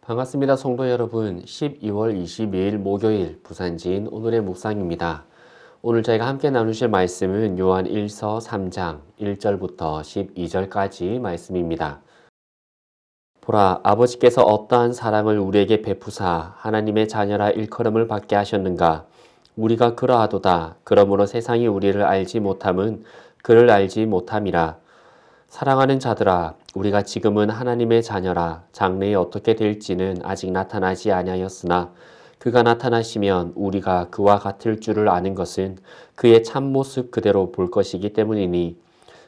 반갑습니다. 성도 여러분. 12월 22일 목요일 부산지인 오늘의 묵상입니다. 오늘 저희가 함께 나누실 말씀은 요한 1서 3장 1절부터 12절까지 말씀입니다. 보라, 아버지께서 어떠한 사랑을 우리에게 베푸사 하나님의 자녀라 일컬음을 받게 하셨는가. 우리가 그러하도다. 그러므로 세상이 우리를 알지 못함은 그를 알지 못함이라. 사랑하는 자들아, 우리가 지금은 하나님의 자녀라. 장래에 어떻게 될지는 아직 나타나지 아니하였으나 그가 나타나시면 우리가 그와 같을 줄을 아는 것은 그의 참모습 그대로 볼 것이기 때문이니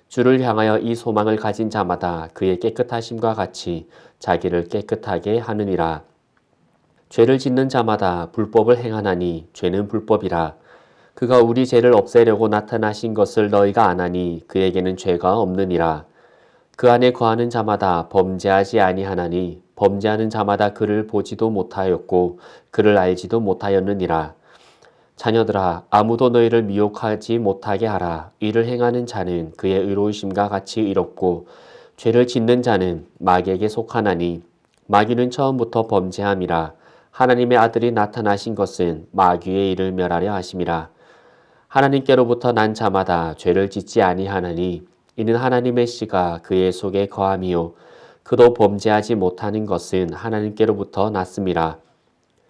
주를 향하여 이 소망을 가진 자마다 그의 깨끗하심과 같이 자기를 깨끗하게 하느니라. 죄를 짓는 자마다 불법을 행하나니 죄는 불법이라. 그가 우리 죄를 없애려고 나타나신 것을 너희가 아나니 그에게는 죄가 없느니라. 그 안에 거하는 자마다 범죄하지 아니하나니 범죄하는 자마다 그를 보지도 못하였고 그를 알지도 못하였느니라. 자녀들아, 아무도 너희를 미혹하지 못하게 하라. 이를 행하는 자는 그의 의로우심과 같이 의롭고 죄를 짓는 자는 마귀에게 속하나니 마귀는 처음부터 범죄함이라. 하나님의 아들이 나타나신 것은 마귀의 일을 멸하려 하심이라. 하나님께로부터 난 자마다 죄를 짓지 아니하나니 이는 하나님의 씨가 그의 속에 거함이요 그도 범죄하지 못하는 것은 하나님께로부터 났음이라.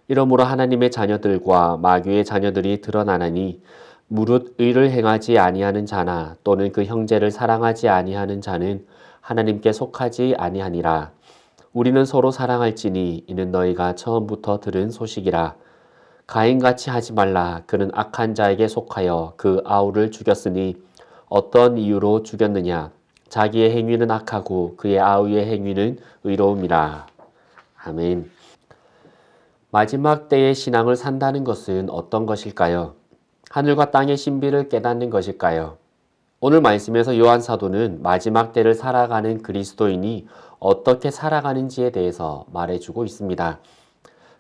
이러므로 하나님의 자녀들과 마귀의 자녀들이 드러나나니 무릇 의를 행하지 아니하는 자나 또는 그 형제를 사랑하지 아니하는 자는 하나님께 속하지 아니하니라. 우리는 서로 사랑할지니 이는 너희가 처음부터 들은 소식이라. 가인같이 하지 말라. 그는 악한 자에게 속하여 그 아우를 죽였으니 어떤 이유로 죽였느냐? 자기의 행위는 악하고 그의 아우의 행위는 의로움이라. 아멘. 마지막 때의 신앙을 산다는 것은 어떤 것일까요? 하늘과 땅의 신비를 깨닫는 것일까요? 오늘 말씀에서 요한 사도는 마지막 때를 살아가는 그리스도인이 어떻게 살아가는지에 대해서 말해주고 있습니다.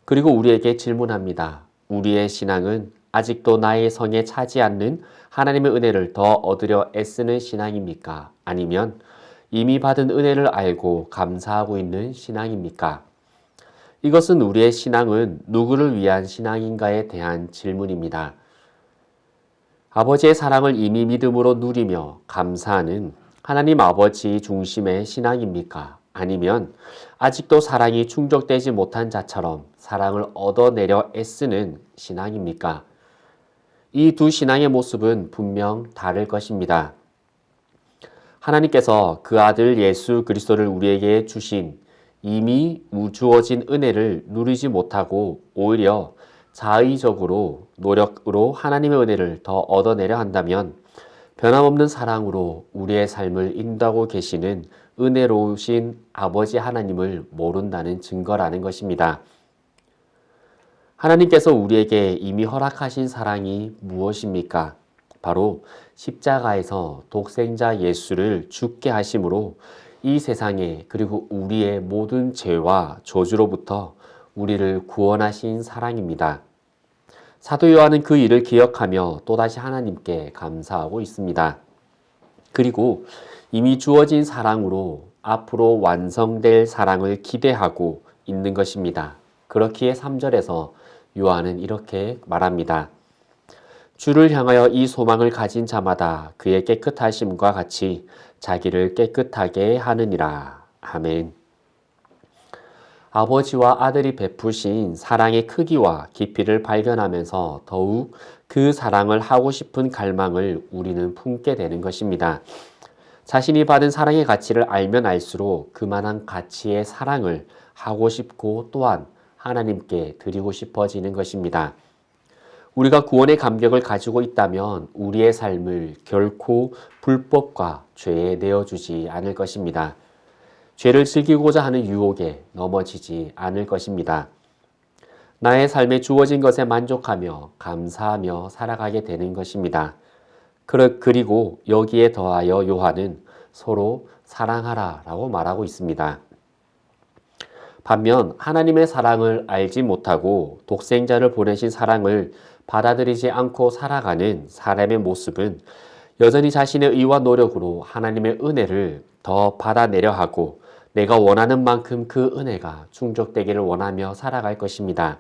그리고 우리에게 질문합니다. 우리의 신앙은 아직도 나의 성에 차지 않는 하나님의 은혜를 더 얻으려 애쓰는 신앙입니까? 아니면 이미 받은 은혜를 알고 감사하고 있는 신앙입니까? 이것은 우리의 신앙은 누구를 위한 신앙인가에 대한 질문입니다. 아버지의 사랑을 이미 믿음으로 누리며 감사하는 하나님 아버지 중심의 신앙입니까? 아니면 아직도 사랑이 충족되지 못한 자처럼 사랑을 얻어내려 애쓰는 신앙입니까? 이 두 신앙의 모습은 분명 다를 것입니다. 하나님께서 그 아들 예수 그리스도를 우리에게 주신 이미 주어진 은혜를 누리지 못하고 오히려 자의적으로 노력으로 하나님의 은혜를 더 얻어내려 한다면 변함없는 사랑으로 우리의 삶을 인도하고 계시는 은혜로우신 아버지 하나님을 모른다는 증거라는 것입니다. 하나님께서 우리에게 이미 허락하신 사랑이 무엇입니까? 바로 십자가에서 독생자 예수를 죽게 하심으로 이 세상에 그리고 우리의 모든 죄와 저주로부터 우리를 구원하신 사랑입니다. 사도 요한은 그 일을 기억하며 또다시 하나님께 감사하고 있습니다. 그리고 이미 주어진 사랑으로 앞으로 완성될 사랑을 기대하고 있는 것입니다. 그렇기에 3절에서 요한은 이렇게 말합니다. 주를 향하여 이 소망을 가진 자마다 그의 깨끗하심과 같이 자기를 깨끗하게 하느니라. 아멘. 아버지와 아들이 베푸신 사랑의 크기와 깊이를 발견하면서 더욱 그 사랑을 하고 싶은 갈망을 우리는 품게 되는 것입니다. 자신이 받은 사랑의 가치를 알면 알수록 그만한 가치의 사랑을 하고 싶고 또한 하나님께 드리고 싶어지는 것입니다. 우리가 구원의 감격을 가지고 있다면 우리의 삶을 결코 불법과 죄에 내어주지 않을 것입니다. 죄를 즐기고자 하는 유혹에 넘어지지 않을 것입니다. 나의 삶에 주어진 것에 만족하며 감사하며 살아가게 되는 것입니다. 그리고 여기에 더하여 요한은 서로 사랑하라 라고 말하고 있습니다. 반면 하나님의 사랑을 알지 못하고 독생자를 보내신 사랑을 받아들이지 않고 살아가는 사람의 모습은 여전히 자신의 의와 노력으로 하나님의 은혜를 더 받아내려 하고 내가 원하는 만큼 그 은혜가 충족되기를 원하며 살아갈 것입니다.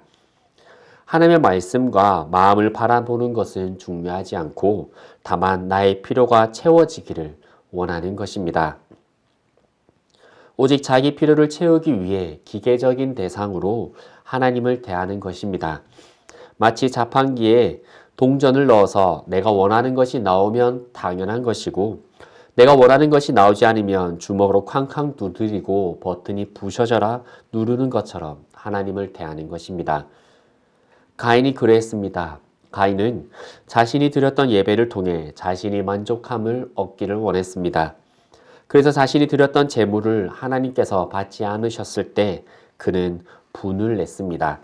하나님의 말씀과 마음을 바라보는 것은 중요하지 않고 다만 나의 필요가 채워지기를 원하는 것입니다. 오직 자기 필요를 채우기 위해 기계적인 대상으로 하나님을 대하는 것입니다. 마치 자판기에 동전을 넣어서 내가 원하는 것이 나오면 당연한 것이고 내가 원하는 것이 나오지 않으면 주먹으로 쾅쾅 두드리고 버튼이 부셔져라 누르는 것처럼 하나님을 대하는 것입니다. 가인이 그랬습니다. 가인은 자신이 드렸던 예배를 통해 자신이 만족함을 얻기를 원했습니다. 그래서 자신이 드렸던 제물을 하나님께서 받지 않으셨을 때 그는 분을 냈습니다.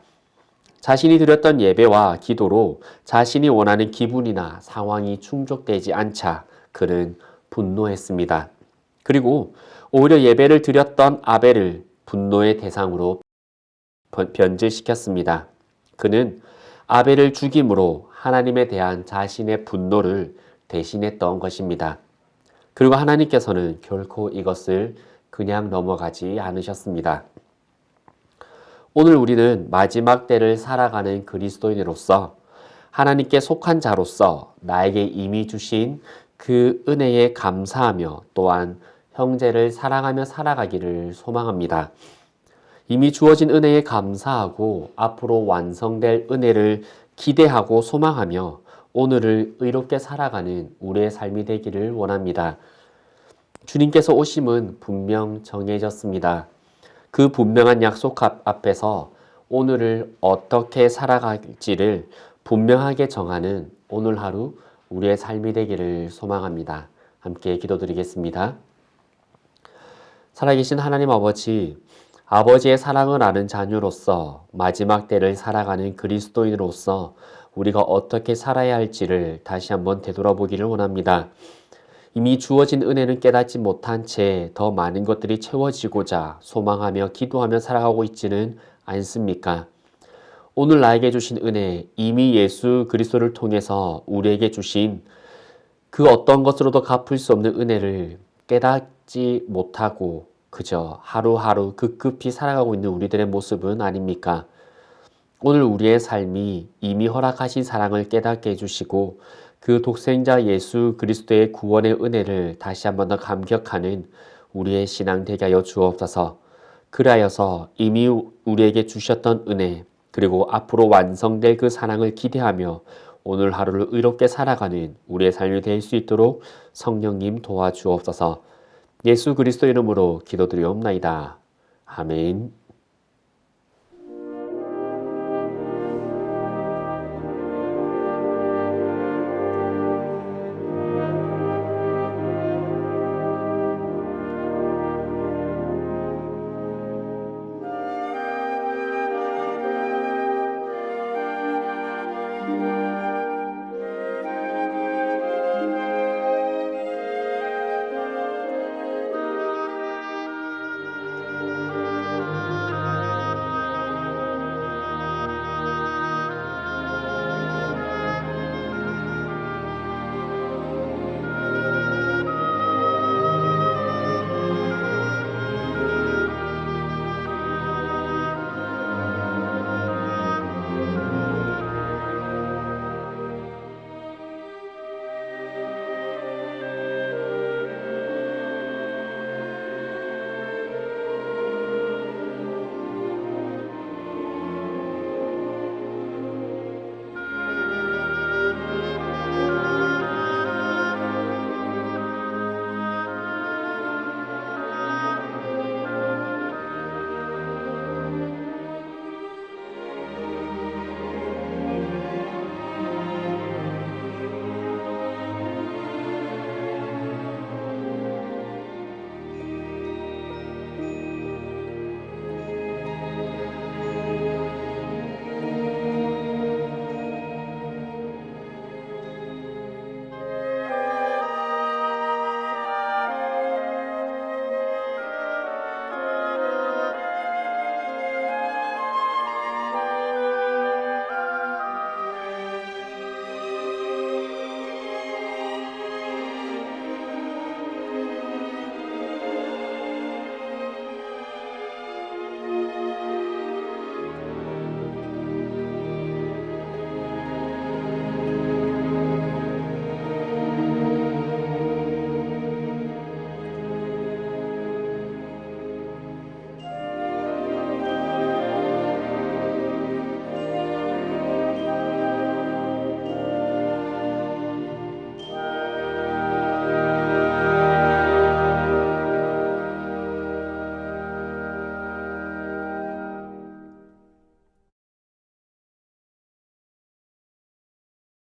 자신이 드렸던 예배와 기도로 자신이 원하는 기분이나 상황이 충족되지 않자 그는 분노했습니다. 그리고 오히려 예배를 드렸던 아벨을 분노의 대상으로 변질시켰습니다. 그는 아벨을 죽임으로 하나님에 대한 자신의 분노를 대신했던 것입니다. 그리고 하나님께서는 결코 이것을 그냥 넘어가지 않으셨습니다. 오늘 우리는 마지막 때를 살아가는 그리스도인으로서 하나님께 속한 자로서 나에게 이미 주신 그 은혜에 감사하며 또한 형제를 사랑하며 살아가기를 소망합니다. 이미 주어진 은혜에 감사하고 앞으로 완성될 은혜를 기대하고 소망하며 오늘을 의롭게 살아가는 우리의 삶이 되기를 원합니다. 주님께서 오심은 분명 정해졌습니다. 그 분명한 약속 앞에서 오늘을 어떻게 살아갈지를 분명하게 정하는 오늘 하루 우리의 삶이 되기를 소망합니다. 함께 기도드리겠습니다. 살아계신 하나님 아버지, 아버지의 사랑을 아는 자녀로서 마지막 때를 살아가는 그리스도인으로서 우리가 어떻게 살아야 할지를 다시 한번 되돌아보기를 원합니다. 이미 주어진 은혜는 깨닫지 못한 채 더 많은 것들이 채워지고자 소망하며 기도하며 살아가고 있지는 않습니까? 오늘 나에게 주신 은혜, 이미 예수 그리스도를 통해서 우리에게 주신 그 어떤 것으로도 갚을 수 없는 은혜를 깨닫지 못하고 그저 하루하루 급급히 살아가고 있는 우리들의 모습은 아닙니까? 오늘 우리의 삶이 이미 허락하신 사랑을 깨닫게 해주시고 그 독생자 예수 그리스도의 구원의 은혜를 다시 한번 더 감격하는 우리의 신앙 되게 하여 주옵소서. 그리하여서 이미 우리에게 주셨던 은혜 그리고 앞으로 완성될 그 사랑을 기대하며 오늘 하루를 의롭게 살아가는 우리의 삶이 될 수 있도록 성령님 도와주옵소서. 예수 그리스도 이름으로 기도드리옵나이다. 아멘.